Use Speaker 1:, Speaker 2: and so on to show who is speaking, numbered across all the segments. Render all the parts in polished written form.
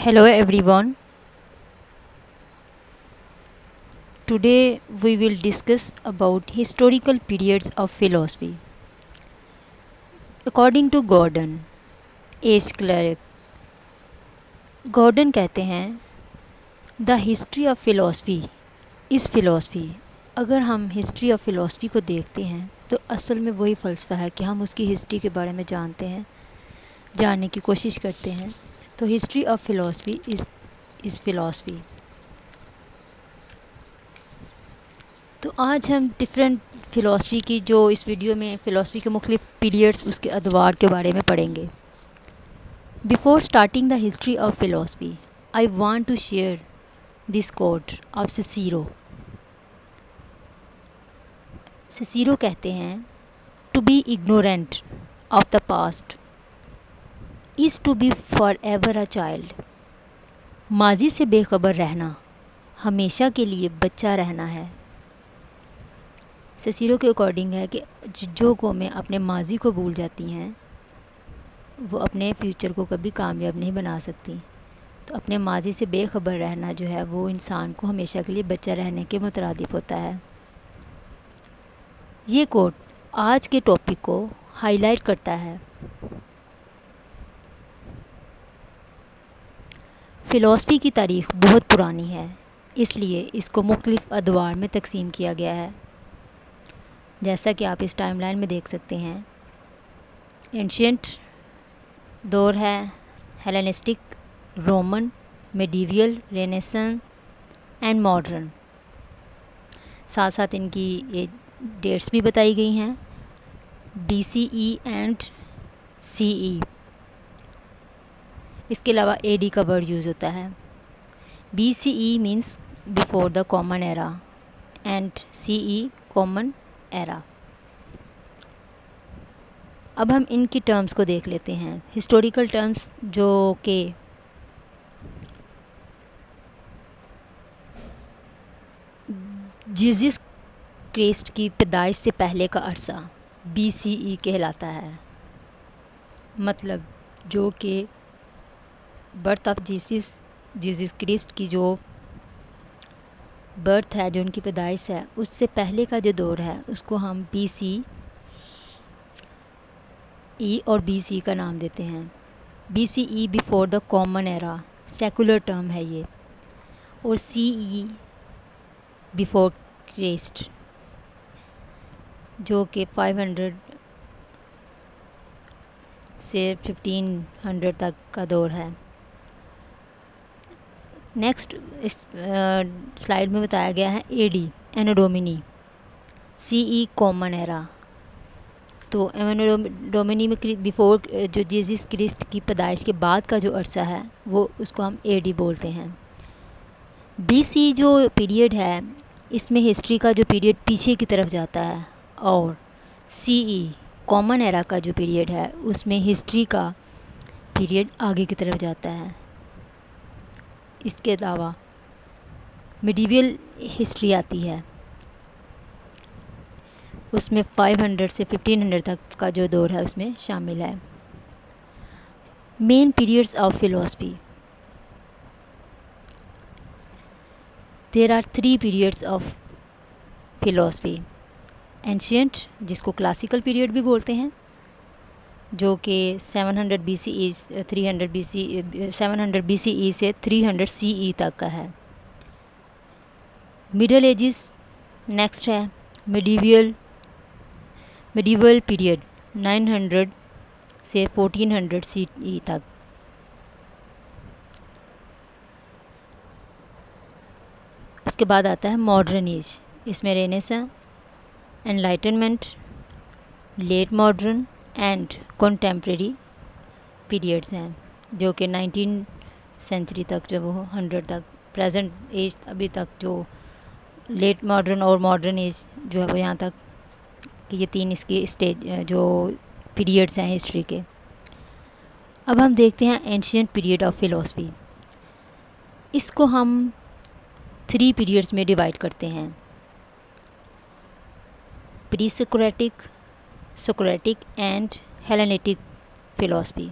Speaker 1: Hello everyone. Today we will discuss about historical periods of philosophy. According to Gordon H. Clark, Gordon कहते हैं the history of philosophy is philosophy. अगर हम history of philosophy को देखते हैं तो असल में वही फ़लसफ़ा है कि हम उसकी हिस्ट्री के बारे में जानते हैं, जानने की कोशिश करते हैं। तो history of philosophy is philosophy. तो आज हम डिफरेंट फ़िलॉसफी की जो इस वीडियो में फ़िलॉसफी के मुख्तलिफ पीरियड्स उसके अदवार के बारे में पढ़ेंगे। Before starting the history of philosophy I want to share this quote of Cicero. Cicero कहते हैं to be ignorant of the past is to be forever a child. माजी से बेखबर रहना हमेशा के लिए बच्चा रहना है। सिसीरो के अकॉर्डिंग है कि जो कौमें अपने माजी को भूल जाती हैं वो अपने फ्यूचर को कभी कामयाब नहीं बना सकती। तो अपने माजी से बेखबर रहना जो है वो इंसान को हमेशा के लिए बच्चा रहने के मुतरादिफ होता है। ये कोट आज के टॉपिक को हाईलाइट करता है। फ़िलॉसफी की तारीख़ बहुत पुरानी है, इसलिए इसको मुख्तलिफ अदवार में तकसीम किया गया है। जैसा कि आप इस टाइमलाइन में देख सकते हैं, एंशियंट दौर है, Hellenistic, Roman, medieval, renaissance and modern. साथ साथ इनकी ये डेट्स भी बताई गई हैं, BCE एंड CE। इसके अलावा AD का वर्ड यूज़ होता है। BCE means before the common era and CE common era. अब हम इनकी टर्म्स को देख लेते हैं। हिस्टोरिकल टर्म्स जो कि जीसस क्राइस्ट की पैदाइश से पहले का अरसा BCE कहलाता है। मतलब जो कि बर्थ ऑफ जीसस क्राइस्ट की जो बर्थ है, जो उनकी पैदाइश है, उससे पहले का जो दौर है उसको हम BCE और BC का नाम देते हैं। BCE before the common era secular term है ये, और CE बिफोर क्राइस्ट जो कि 500 से 1500 तक का दौर है। नेक्स्ट इस स्लाइड में बताया गया है AD एनो डोमिनी, CE कॉमन एरा। तो एनो डोमिनी में बिफोर जो जीसस क्राइस्ट की पैदाइश के बाद का जो अरसा है वो उसको हम AD बोलते हैं। BC जो पीरियड है इसमें हिस्ट्री का जो पीरियड पीछे की तरफ जाता है, और CE कॉमन एरा का जो पीरियड है उसमें हिस्ट्री का पीरियड आगे की तरफ जाता है। इसके अलावा मिडीवियल हिस्ट्री आती है, उसमें 500 से 1500 तक का जो दौर है उसमें शामिल है। Main periods of philosophy, there are 3 periods of philosophy. Ancient, जिसको क्लासिकल पीरियड भी बोलते हैं, जो कि 700 BCE से 300 CE तक का है। मिडल एजिस नेक्स्ट है। मिडीवियल पीरियड 900 से 1400 CE तक। उसके बाद आता है मॉडर्न एज। इसमें renaissance, enlightenment, late modern and contemporary periods हैं, जो कि 19 सेंचुरी तक जो वो 100 तक प्रेजेंट एज अभी तक जो लेट मॉडर्न और मॉडर्न एज जो है वो यहाँ तक कि ये 3 इसकी स्टेज जो पीरियड्स हैं हिस्ट्री के। अब हम देखते हैं एंशियंट पीरियड ऑफ फिलॉसफी। इसको हम 3 पीरियड्स में डिवाइड करते हैं, pre Socratic, Socratic and Hellenistic philosophy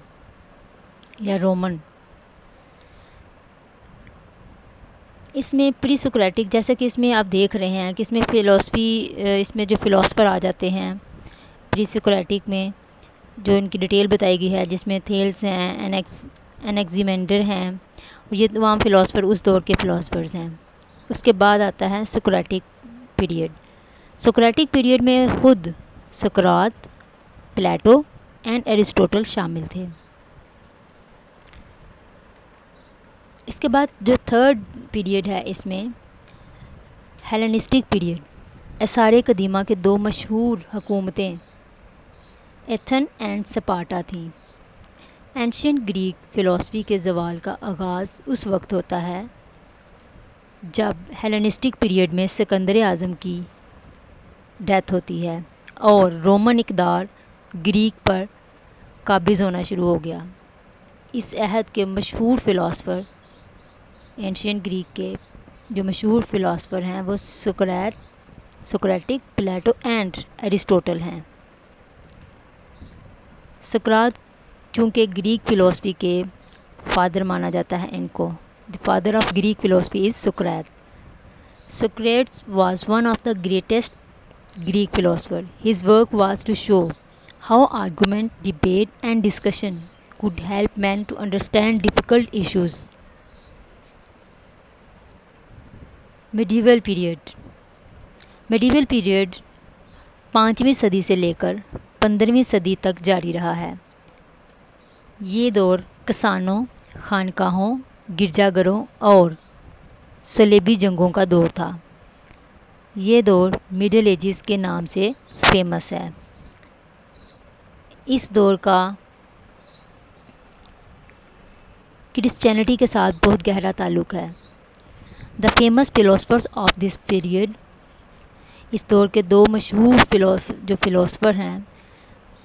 Speaker 1: या रोमन। इसमें प्री सोक्रेटिक, जैसे कि इसमें आप देख रहे हैं कि इसमें फ़िलासफ़ी, इसमें जो फ़िलासफ़र आ जाते हैं प्री सोक्रेटिक में, जो इनकी डिटेल बताई गई है, जिसमें थेल्स हैं, एनेक्सिमेंडर हैं, और ये तमाम फ़िलासफ़र उस दौर के फ़िलासफ़र्स हैं। उसके बाद आता है सोक्रेटिक पीरियड। सोक्रेटिक पीरियड में खुद सुकरात, प्लेटो एंड एरिस्टोटल शामिल थे। इसके बाद जो थर्ड पीरियड है, इसमें हेलेनिस्टिक पीरियड। एसारे कदीमा के दो मशहूर हुकूमतें एथन एंड स्पार्टा थी। एंशियंट ग्रीक फ़िलासफ़ी के ज़वाल का आगाज़ उस वक्त होता है जब हेलेनिस्टिक पीरियड में सिकंदर आज़म की डेथ होती है और रोमन इक़्तिदार ग्रीक पर काबिज़ होना शुरू हो गया। इस अहद के मशहूर फ़िलासफ़र, एंशियंट ग्रीक के जो मशहूर फ़िलासफ़र हैं वो सोक्रेटिक, प्लेटो एंड एरिस्टोटल हैं। सुकरात चूँकि ग्रीक फ़िलासफ़ी के फादर माना जाता है इनको, the father of Greek philosophy is Sukrat. Socrates was one of the greatest Greek philosophers. His work was to show how argument, debate, and discussion could help men to understand difficult issues. Medieval period. Medieval period 5वीं सदी से लेकर 15वीं सदी तक जारी रहा है। ये दौर किसानों, खानकाहों, गिरजाघरों और सलेबी जंगों का दौर था। ये दौर मिडिल एजिस के नाम से फेमस है। इस दौर का क्रिश्चियनिटी के साथ बहुत गहरा ताल्लुक़ है। The famous philosophers of this period, इस दौर के दो मशहूर जो फ़िलासफ़र हैं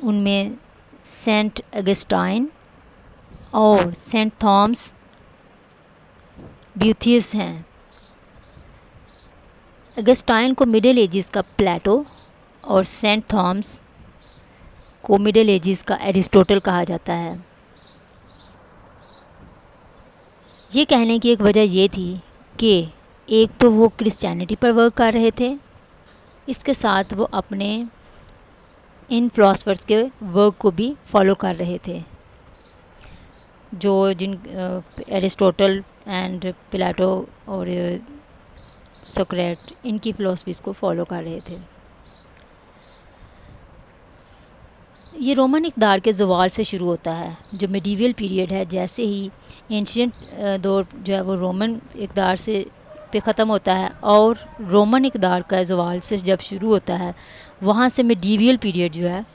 Speaker 1: उनमें सेंट अगस्टाइन और सेंट थॉमस ब्यूथियस हैं। अगस्टाइन को मिडिल एजिस का प्लेटो और सेंट थॉमस को मिडिल एजिस का एरिस्टोटल कहा जाता है। ये कहने की एक वजह ये थी कि एक तो वो क्रिश्चियनिटी पर वर्क कर रहे थे, इसके साथ वो अपने इन फिलोसफर्स के वर्क को भी फॉलो कर रहे थे, जो एरिस्टोटल एंड प्लेटो और सोक्रेट इनकी फ़िलासफ़ीज़ को फॉलो कर रहे थे। ये रोमन इक़्तिदार के ज़वाल से शुरू होता है। जो मिडीवल पीरियड है, जैसे ही एंशियंट दौर जो है वो रोमन इक़्तिदार से पे ख़त्म होता है और रोमन इक़्तिदार का ज़वाल से जब शुरू होता है, वहाँ से मिडीवल पीरियड जो है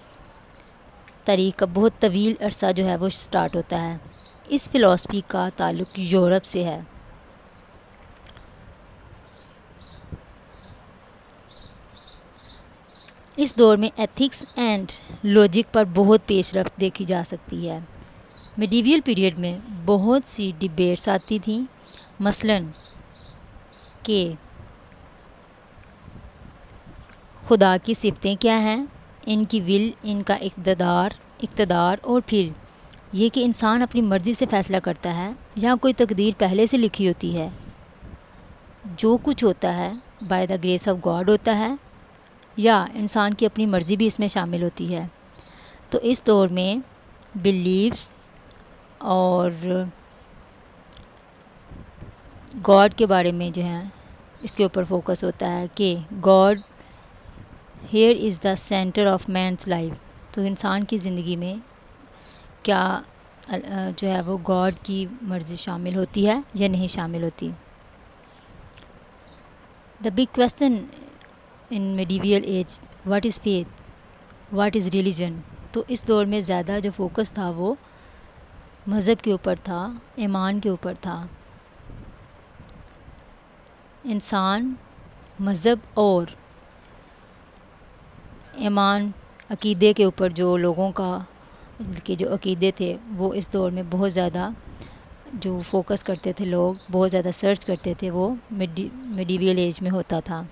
Speaker 1: तारीख़ का बहुत तवील अरसा जो है वो स्टार्ट होता है। इस फ़िलासफ़ी का ताल्लुक़ यूरोप से है। इस दौर में एथिक्स एंड लॉजिक पर बहुत पेशरफ्त देखी जा सकती है। मिडीवल पीरियड में बहुत सी डिबेट्स आती थीं, मसलन कि खुदा की सिफ़तें क्या हैं, इनकी विल, इनका इक़्तिदार और फिर ये कि इंसान अपनी मर्ज़ी से फ़ैसला करता है या कोई तकदीर पहले से लिखी होती है। जो कुछ होता है by the grace of God होता है या इंसान की अपनी मर्ज़ी भी इसमें शामिल होती है। तो इस दौर में बिलीव्स और गॉड के बारे में जो है इसके ऊपर फोकस होता है कि God here is the centre of man's life. तो इंसान की ज़िंदगी में क्या जो है वो गॉड की मर्ज़ी शामिल होती है या नहीं शामिल होती। The big question in medieval age, what is faith, what is religion. तो इस दौर में ज़्यादा जो फोकस था वो मज़हब के ऊपर था, ईमान के ऊपर था। इंसान मज़हब और ईमान अक़ीदे के ऊपर जो लोगों के जो अक़ीदे थे वो इस दौर में बहुत ज़्यादा जो फोकस करते थे, लोग बहुत ज़्यादा सर्च करते थे, वो मिडीवल एज में होता था।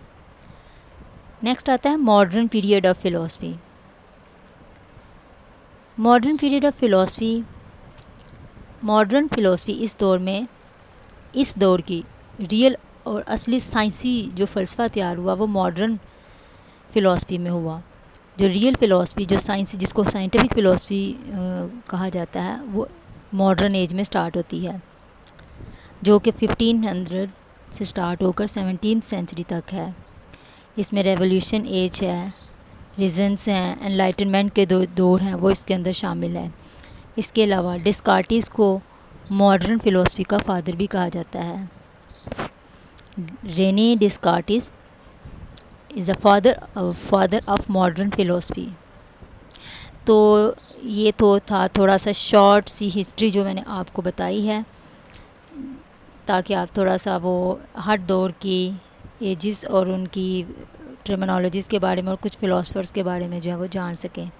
Speaker 1: नेक्स्ट आता है modern period of philosophy. Modern period of philosophy, modern philosophy इस दौर की रियल और असली साइंसी जो फ़लसफ़ा तैयार हुआ वो मॉडर्न फ़िलासफ़ी में हुआ। जो रियल फ़िलासफ़ी, जो साइंस, जिसको साइंटिफिक फ़िलासफ़ी कहा जाता है, वो मॉडर्न एज में स्टार्ट होती है, जो कि 1500 से स्टार्ट होकर 17th सेंचुरी तक है। इसमें रेवोल्यूशन एज है, रीजन्स हैं, एनलाइटनमेंट के दौर हैं, वो इसके अंदर शामिल है। इसके अलावा डिस्कार्टिस को मॉडर्न फ़िलासफ़ी का फादर भी कहा जाता है। Rene Descartes is the father of modern philosophy. तो ये तो था थोड़ा सा शॉर्ट सी हिस्ट्री जो मैंने आपको बताई है, ताकि आप थोड़ा सा वो हर दौर की एजिस और उनकी टर्मिनोलॉजीज़ के बारे में और कुछ फ़िलासफ़र्स के बारे में जो है वो जान सकें।